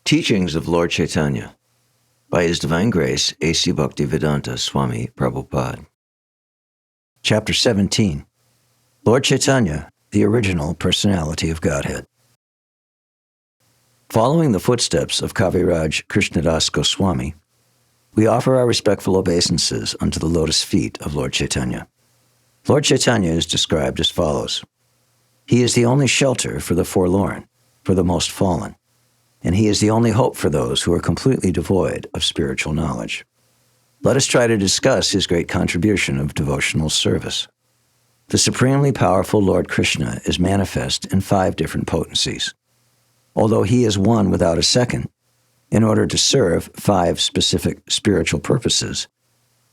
Teachings of Lord Caitanya by His Divine Grace, A.C. Bhaktivedanta Swami Prabhupāda. Chapter 17. Lord Caitanya, the Original Personality of Godhead. Following the footsteps of Kavirāja Kṛṣṇadāsa Gosvāmī, we offer our respectful obeisances unto the lotus feet of Lord Caitanya. Lord Caitanya is described as follows. He is the only shelter for the forlorn, for the most fallen, and he is the only hope for those who are completely devoid of spiritual knowledge. Let us try to discuss his great contribution of devotional service. The supremely powerful Lord Krishna is manifest in 5 different potencies. Although he is one without a second, in order to serve 5 specific spiritual purposes,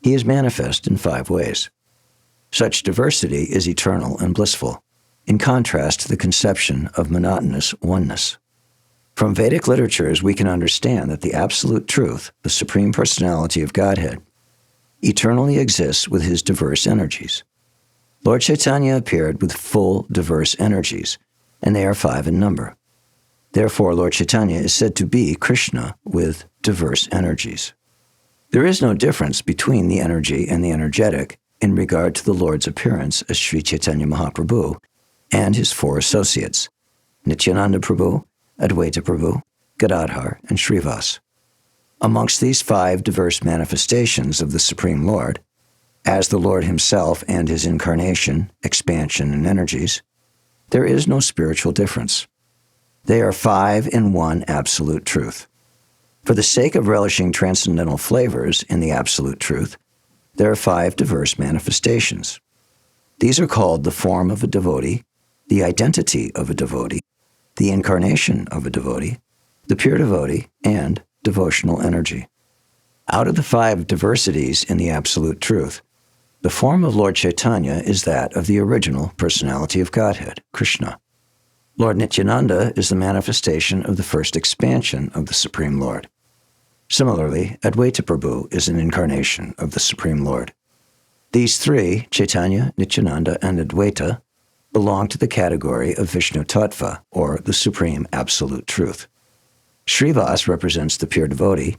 he is manifest in 5 ways. Such diversity is eternal and blissful, in contrast to the conception of monotonous oneness. From Vedic literatures, we can understand that the Absolute Truth, the Supreme Personality of Godhead, eternally exists with his diverse energies. Lord Caitanya appeared with full, diverse energies, and they are 5 in number. Therefore, Lord Caitanya is said to be Krishna with diverse energies. There is no difference between the energy and the energetic in regard to the Lord's appearance as Sri Chaitanya Mahāprabhu and his 4 associates, Nityananda Prabhu, Advaita Prabhu, Gadadhar, and Srivas. Amongst these 5 diverse manifestations of the Supreme Lord, as the Lord himself and his incarnation, expansion, and energies, there is no spiritual difference. They are 5 in one absolute truth. For the sake of relishing transcendental flavors in the absolute truth, there are 5 diverse manifestations. These are called the form of a devotee, the identity of a devotee, the incarnation of a devotee, the pure devotee, and devotional energy. Out of the 5 diversities in the absolute truth, the form of Lord Caitanya is that of the original personality of Godhead, Krishna. Lord Nityananda is the manifestation of the first expansion of the Supreme Lord. Similarly, Advaita Prabhu is an incarnation of the Supreme Lord. These 3, Chaitanya, Nityananda, and Advaita, belong to the category of Vishnu Tattva, or the Supreme Absolute Truth. Srivas represents the pure devotee,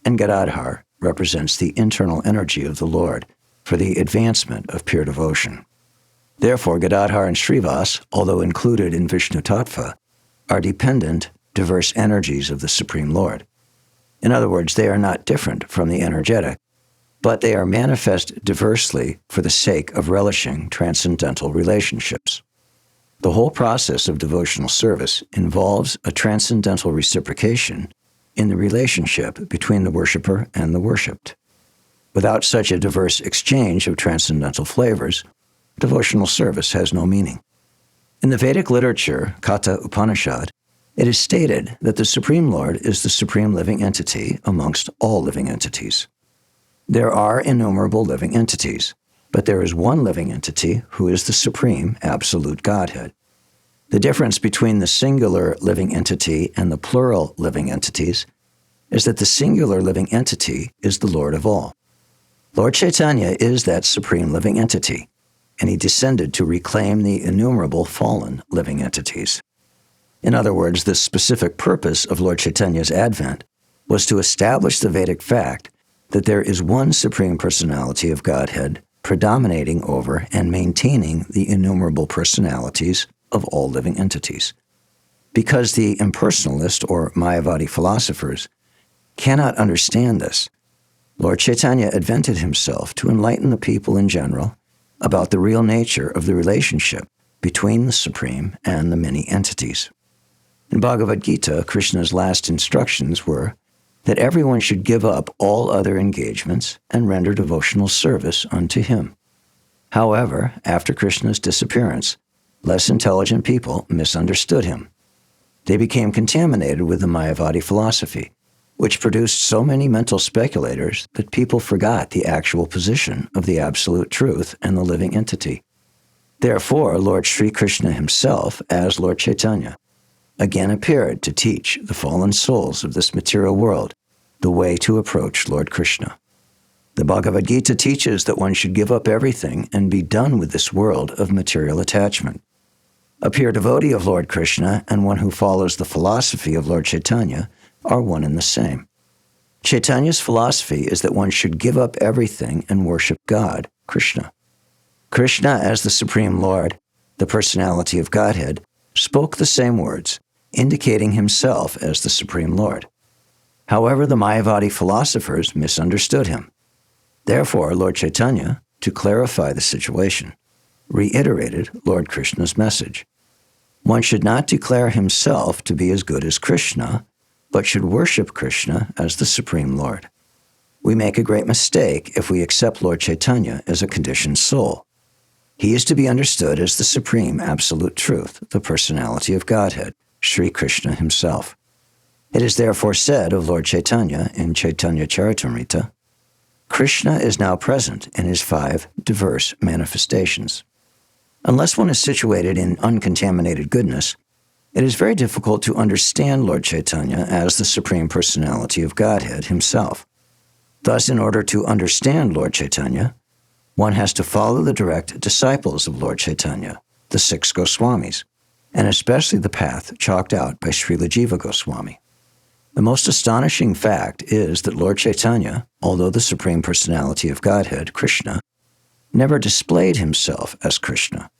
and Gadadhar represents the internal energy of the Lord for the advancement of pure devotion. Therefore, Gadadhar and Srivas, although included in Vishnu Tattva, are dependent, diverse energies of the Supreme Lord. In other words, they are not different from the energetic, but they are manifest diversely for the sake of relishing transcendental relationships. The whole process of devotional service involves a transcendental reciprocation in the relationship between the worshipper and the worshipped. Without such a diverse exchange of transcendental flavors, devotional service has no meaning. In the Vedic literature, Katha Upanishad, it is stated that the Supreme Lord is the supreme living entity amongst all living entities. There are innumerable living entities, but there is one living entity who is the supreme absolute Godhead. The difference between the singular living entity and the plural living entities is that the singular living entity is the Lord of all. Lord Caitanya is that supreme living entity, and he descended to reclaim the innumerable fallen living entities. In other words, the specific purpose of Lord Caitanya's advent was to establish the Vedic fact that there is one Supreme Personality of Godhead predominating over and maintaining the innumerable personalities of all living entities. Because the impersonalist or Mayavadi philosophers cannot understand this, Lord Caitanya advented himself to enlighten the people in general about the real nature of the relationship between the Supreme and the many entities. In Bhagavad Gita, Krishna's last instructions were that everyone should give up all other engagements and render devotional service unto him. However, after Krishna's disappearance, less intelligent people misunderstood him. They became contaminated with the Mayavadi philosophy, which produced so many mental speculators that people forgot the actual position of the Absolute Truth and the living entity. Therefore, Lord Sri Krishna himself, as Lord Caitanya, again appeared to teach the fallen souls of this material world the way to approach Lord Krishna. The Bhagavad Gita teaches that one should give up everything and be done with this world of material attachment. A pure devotee of Lord Krishna and one who follows the philosophy of Lord Caitanya are one and the same. Chaitanya's philosophy is that one should give up everything and worship God, Krishna. Krishna, as the Supreme Lord, the personality of Godhead, spoke the same words, indicating himself as the Supreme Lord. However, the Mayavadi philosophers misunderstood him. Therefore, Lord Caitanya, to clarify the situation, reiterated Lord Krishna's message. One should not declare himself to be as good as Krishna, but should worship Krishna as the Supreme Lord. We make a great mistake if we accept Lord Caitanya as a conditioned soul. He is to be understood as the Supreme Absolute Truth, the personality of Godhead, Sri Krishna himself. It is therefore said of Lord Caitanya in Chaitanya-caritāmṛta, Krishna is now present in his 5 diverse manifestations. Unless one is situated in uncontaminated goodness, it is very difficult to understand Lord Caitanya as the Supreme Personality of Godhead himself. Thus, in order to understand Lord Caitanya, one has to follow the direct disciples of Lord Caitanya, the 6 Goswamis, and especially the path chalked out by Srila Jiva Goswami. The most astonishing fact is that Lord Caitanya, although the Supreme Personality of Godhead, Krishna, never displayed himself as Krishna.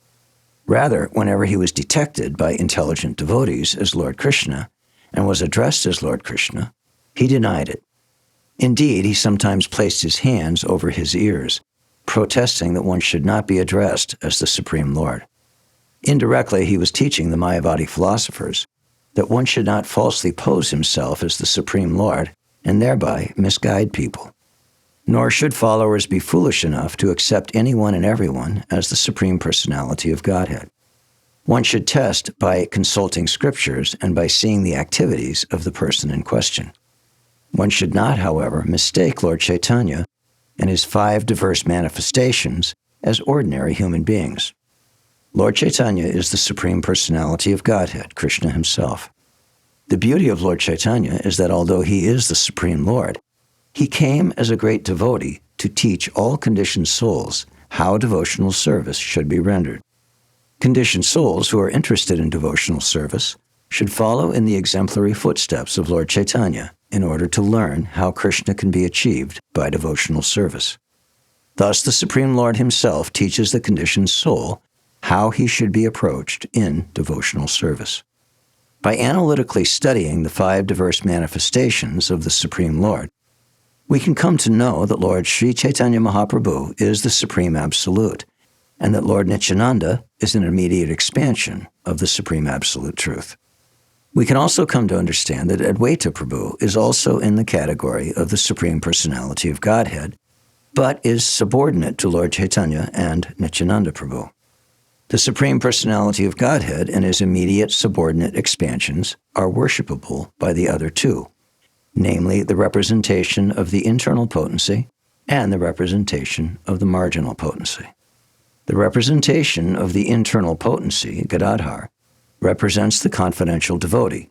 Rather, whenever he was detected by intelligent devotees as Lord Krishna and was addressed as Lord Krishna, he denied it. Indeed, he sometimes placed his hands over his ears, protesting that one should not be addressed as the Supreme Lord. Indirectly, he was teaching the Mayavadi philosophers that one should not falsely pose himself as the Supreme Lord and thereby misguide people. Nor should followers be foolish enough to accept anyone and everyone as the Supreme Personality of Godhead. One should test by consulting scriptures and by seeing the activities of the person in question. One should not, however, mistake Lord Caitanya and his 5 diverse manifestations as ordinary human beings. Lord Caitanya is the Supreme Personality of Godhead, Krishna himself. The beauty of Lord Caitanya is that although he is the Supreme Lord, he came as a great devotee to teach all conditioned souls how devotional service should be rendered. Conditioned souls who are interested in devotional service should follow in the exemplary footsteps of Lord Caitanya in order to learn how Krishna can be achieved by devotional service. Thus, the Supreme Lord himself teaches the conditioned soul how he should be approached in devotional service. By analytically studying the 5 diverse manifestations of the Supreme Lord, we can come to know that Lord Sri Chaitanya Mahāprabhu is the Supreme Absolute, and that Lord Nityananda is an immediate expansion of the Supreme Absolute Truth. We can also come to understand that Advaita Prabhu is also in the category of the Supreme Personality of Godhead, but is subordinate to Lord Chaitanya and Nityananda Prabhu. The Supreme Personality of Godhead and his immediate subordinate expansions are worshipable by the other 2, namely the representation of the internal potency and the representation of the marginal potency. The representation of the internal potency, Gadadhar, represents the confidential devotee,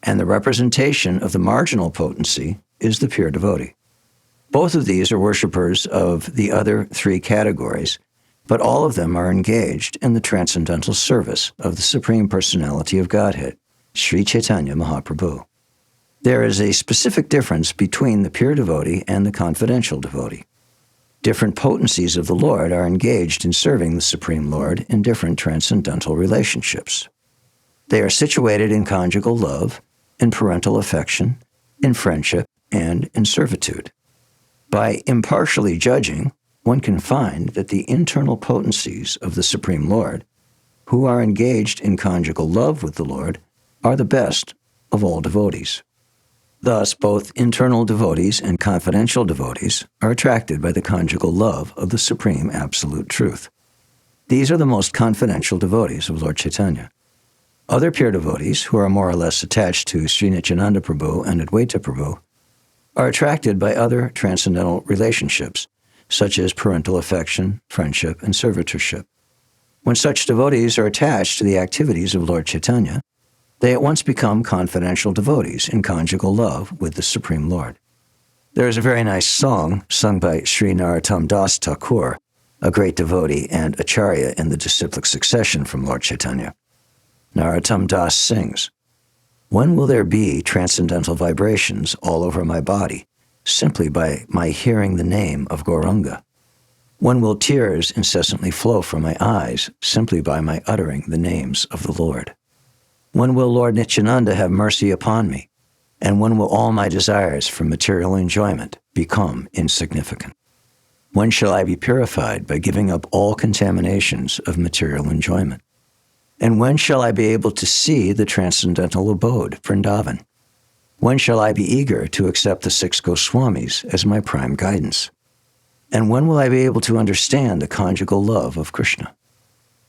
and the representation of the marginal potency is the pure devotee. Both of these are worshippers of the other 3 categories, but all of them are engaged in the transcendental service of the Supreme Personality of Godhead, Sri Chaitanya Mahāprabhu. There is a specific difference between the pure devotee and the confidential devotee. Different potencies of the Lord are engaged in serving the Supreme Lord in different transcendental relationships. They are situated in conjugal love, in parental affection, in friendship, and in servitude. By impartially judging, one can find that the internal potencies of the Supreme Lord, who are engaged in conjugal love with the Lord, are the best of all devotees. Thus, both internal devotees and confidential devotees are attracted by the conjugal love of the Supreme Absolute Truth. These are the most confidential devotees of Lord Caitanya. Other pure devotees, who are more or less attached to Sri Nityananda Prabhu and Advaita Prabhu, are attracted by other transcendental relationships, such as parental affection, friendship, and servitorship. When such devotees are attached to the activities of Lord Caitanya, they at once become confidential devotees in conjugal love with the Supreme Lord. There is a very nice song sung by Sri Narottam Das Thakur, a great devotee and acharya in the disciplic succession from Lord Caitanya. Narottam Das sings, When will there be transcendental vibrations all over my body, simply by my hearing the name of Gauranga? When will tears incessantly flow from my eyes, simply by my uttering the names of the Lord? When will Lord Nityananda have mercy upon me? And when will all my desires for material enjoyment become insignificant? When shall I be purified by giving up all contaminations of material enjoyment? And when shall I be able to see the transcendental abode, Vrindavan? When shall I be eager to accept the 6 Goswamis as my prime guidance? And when will I be able to understand the conjugal love of Krishna?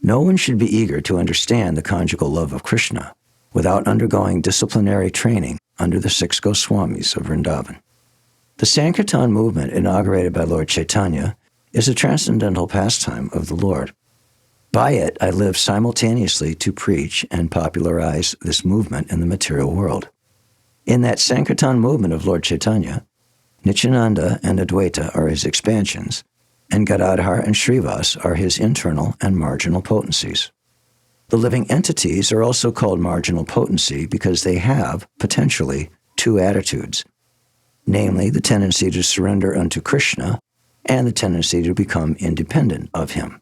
No one should be eager to understand the conjugal love of Krishna without undergoing disciplinary training under the 6 Goswamis of Vrindavan. The Sankirtan movement inaugurated by Lord Caitanya is a transcendental pastime of the Lord. By it, I live simultaneously to preach and popularize this movement in the material world. In that Sankirtan movement of Lord Caitanya, Nityananda and Advaita are his expansions, and Gadadhar and Srivas are his internal and marginal potencies. The living entities are also called marginal potency because they have, potentially, 2 attitudes, namely the tendency to surrender unto Krishna and the tendency to become independent of him.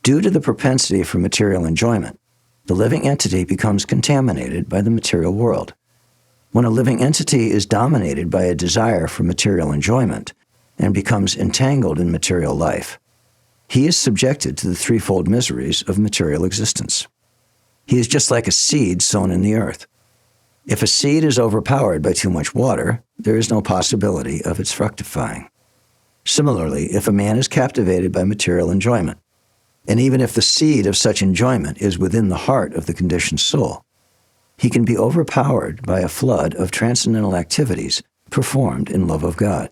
Due to the propensity for material enjoyment, the living entity becomes contaminated by the material world. When a living entity is dominated by a desire for material enjoyment and becomes entangled in material life, he is subjected to the threefold miseries of material existence. He is just like a seed sown in the earth. If a seed is overpowered by too much water, there is no possibility of its fructifying. Similarly, if a man is captivated by material enjoyment, and even if the seed of such enjoyment is within the heart of the conditioned soul, he can be overpowered by a flood of transcendental activities performed in love of God.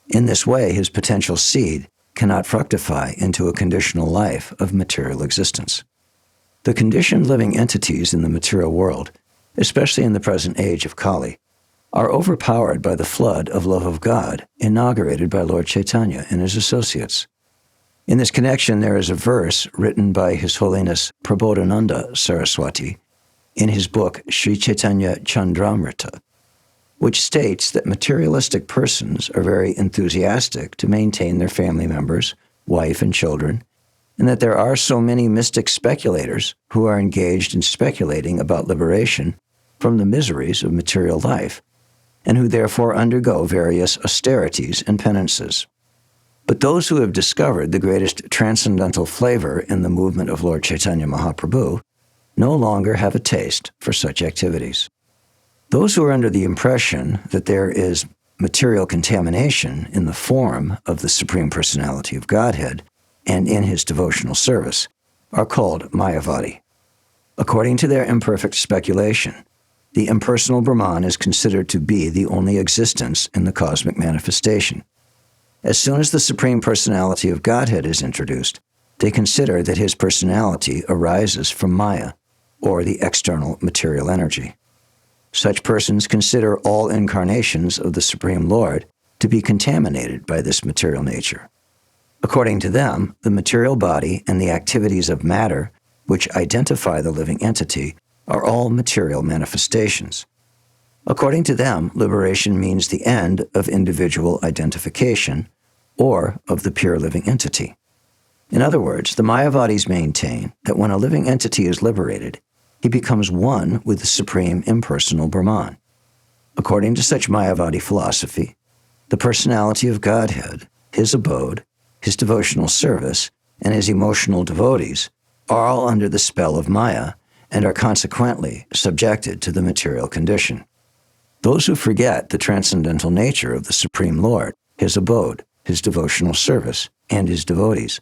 In this way, his potential seed cannot fructify into a conditional life of material existence. The conditioned living entities in the material world, especially in the present age of Kali, are overpowered by the flood of love of God inaugurated by Lord Caitanya and his associates. In this connection, there is a verse written by His Holiness Prabodhananda Saraswati in his book Sri Caitanya-caritāmṛta, which states that materialistic persons are very enthusiastic to maintain their family members, wife and children, and that there are so many mystic speculators who are engaged in speculating about liberation from the miseries of material life, and who therefore undergo various austerities and penances. But those who have discovered the greatest transcendental flavor in the movement of Lord Caitanya Mahāprabhu no longer have a taste for such activities. Those who are under the impression that there is material contamination in the form of the Supreme Personality of Godhead and in his devotional service are called Mayavadi. According to their imperfect speculation, the impersonal Brahman is considered to be the only existence in the cosmic manifestation. As soon as the Supreme Personality of Godhead is introduced, they consider that his personality arises from Maya, or the external material energy. Such persons consider all incarnations of the Supreme Lord to be contaminated by this material nature. According to them, the material body and the activities of matter, which identify the living entity, are all material manifestations. According to them, liberation means the end of individual identification, or of the pure living entity. In other words, the Mayavadis maintain that when a living entity is liberated, he becomes one with the Supreme Impersonal Brahman. According to such Mayavadi philosophy, the personality of Godhead, his abode, his devotional service, and his emotional devotees are all under the spell of Maya and are consequently subjected to the material condition. Those who forget the transcendental nature of the Supreme Lord, his abode, his devotional service, and his devotees,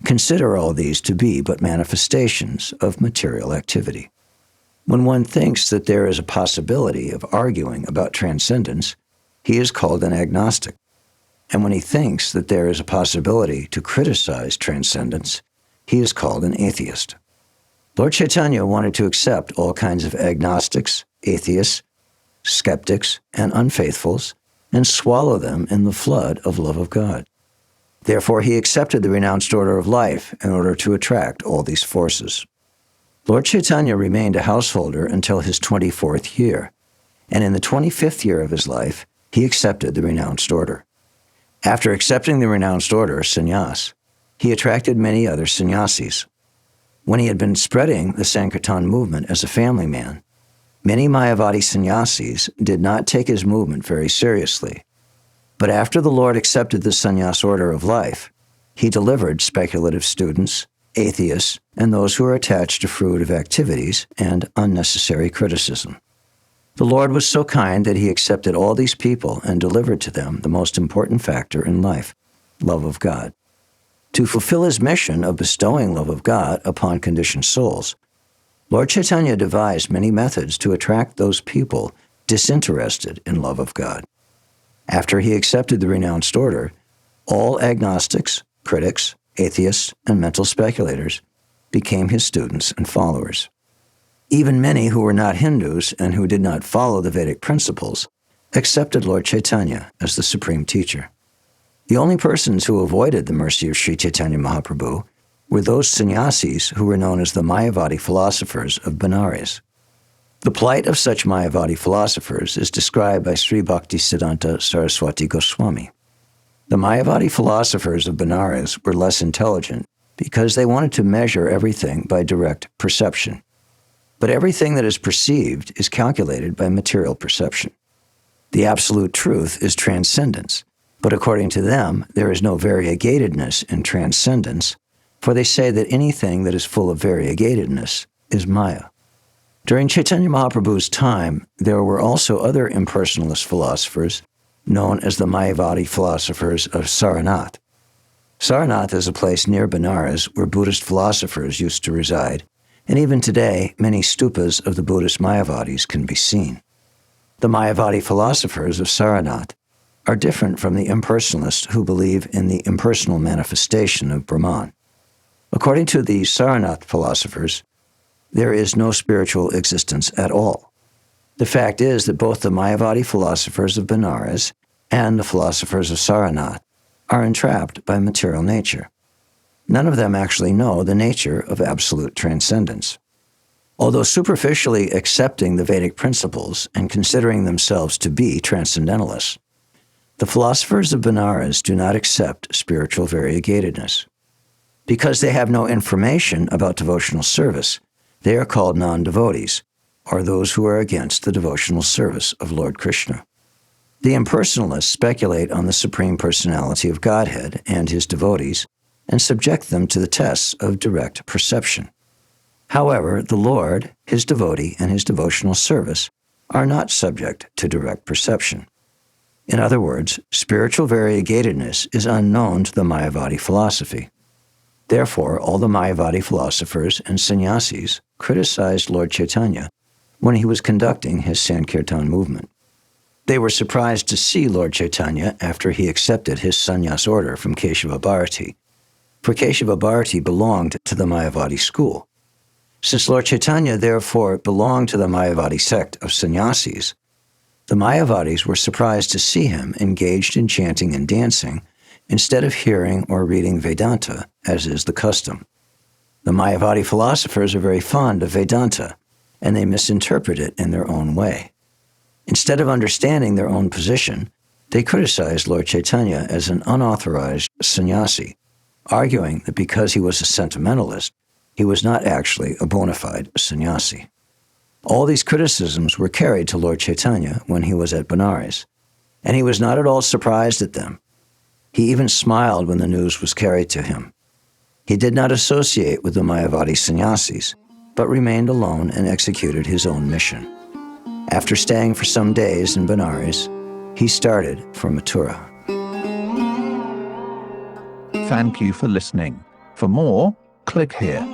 consider all these to be but manifestations of material activity. When one thinks that there is a possibility of arguing about transcendence, he is called an agnostic. And when he thinks that there is a possibility to criticize transcendence, he is called an atheist. Lord Caitanya wanted to accept all kinds of agnostics, atheists, skeptics, and unfaithfuls, and swallow them in the flood of love of God. Therefore, he accepted the renounced order of life in order to attract all these forces. Lord Caitanya remained a householder until his 24th year, and in the 25th year of his life, he accepted the renounced order. After accepting the renounced order, sannyas, he attracted many other sannyasis. When he had been spreading the Sankirtan movement as a family man, many Mayavadi sannyasis did not take his movement very seriously. But after the Lord accepted the sannyas order of life, he delivered speculative students, atheists, and those who are attached to fruitive activities and unnecessary criticism. The Lord was so kind that he accepted all these people and delivered to them the most important factor in life, love of God. To fulfill his mission of bestowing love of God upon conditioned souls, Lord Caitanya devised many methods to attract those people disinterested in love of God. After he accepted the renounced order, all agnostics, critics, atheists, and mental speculators became his students and followers. Even many who were not Hindus and who did not follow the Vedic principles accepted Lord Caitanya as the supreme teacher. The only persons who avoided the mercy of Sri Chaitanya Mahaprabhu were those sannyasis who were known as the Mayavadi philosophers of Benares. The plight of such Mayavadi philosophers is described by Sri Bhaktivedanta Saraswati Goswāmī. The Mayavadi philosophers of Benares were less intelligent because they wanted to measure everything by direct perception. But everything that is perceived is calculated by material perception. The absolute truth is transcendence, but according to them, there is no variegatedness in transcendence, for they say that anything that is full of variegatedness is Maya. During Chaitanya Mahaprabhu's time, there were also other impersonalist philosophers known as the Mayavadi philosophers of Sarnath. Sarnath is a place near Benares where Buddhist philosophers used to reside, and even today, many stupas of the Buddhist Mayavadis can be seen. The Mayavadi philosophers of Sarnath are different from the impersonalists who believe in the impersonal manifestation of Brahman. According to the Sarnath philosophers, there is no spiritual existence at all. The fact is that both the Mayavadi philosophers of Benares and the philosophers of Sarnath are entrapped by material nature. None of them actually know the nature of absolute transcendence. Although superficially accepting the Vedic principles and considering themselves to be transcendentalists, the philosophers of Benares do not accept spiritual variegatedness. Because they have no information about devotional service, they are called non-devotees, or those who are against the devotional service of Lord Krishna. The impersonalists speculate on the Supreme Personality of Godhead and his devotees and subject them to the tests of direct perception. However, the Lord, his devotee, and his devotional service are not subject to direct perception. In other words, spiritual variegatedness is unknown to the Mayavadi philosophy. Therefore, all the Mayavadi philosophers and sannyasis criticized Lord Caitanya when he was conducting his Sankirtan movement. They were surprised to see Lord Caitanya after he accepted his sannyas order from Keshava Bharati, for Keshava Bharati belonged to the Mayavadi school. Since Lord Caitanya therefore belonged to the Mayavadi sect of sannyasis, the Mayavadis were surprised to see him engaged in chanting and dancing instead of hearing or reading Vedanta, as is the custom. The Mayavadi philosophers are very fond of Vedanta, and they misinterpret it in their own way. Instead of understanding their own position, they criticized Lord Caitanya as an unauthorized sannyasi, arguing that because he was a sentimentalist, he was not actually a bona fide sannyasi. All these criticisms were carried to Lord Caitanya when he was at Benares, and he was not at all surprised at them. He even smiled when the news was carried to him. He did not associate with the Mayavadi sannyasis, but remained alone and executed his own mission. After staying for some days in Benares, he started for Mathura. Thank you for listening. For more, click here.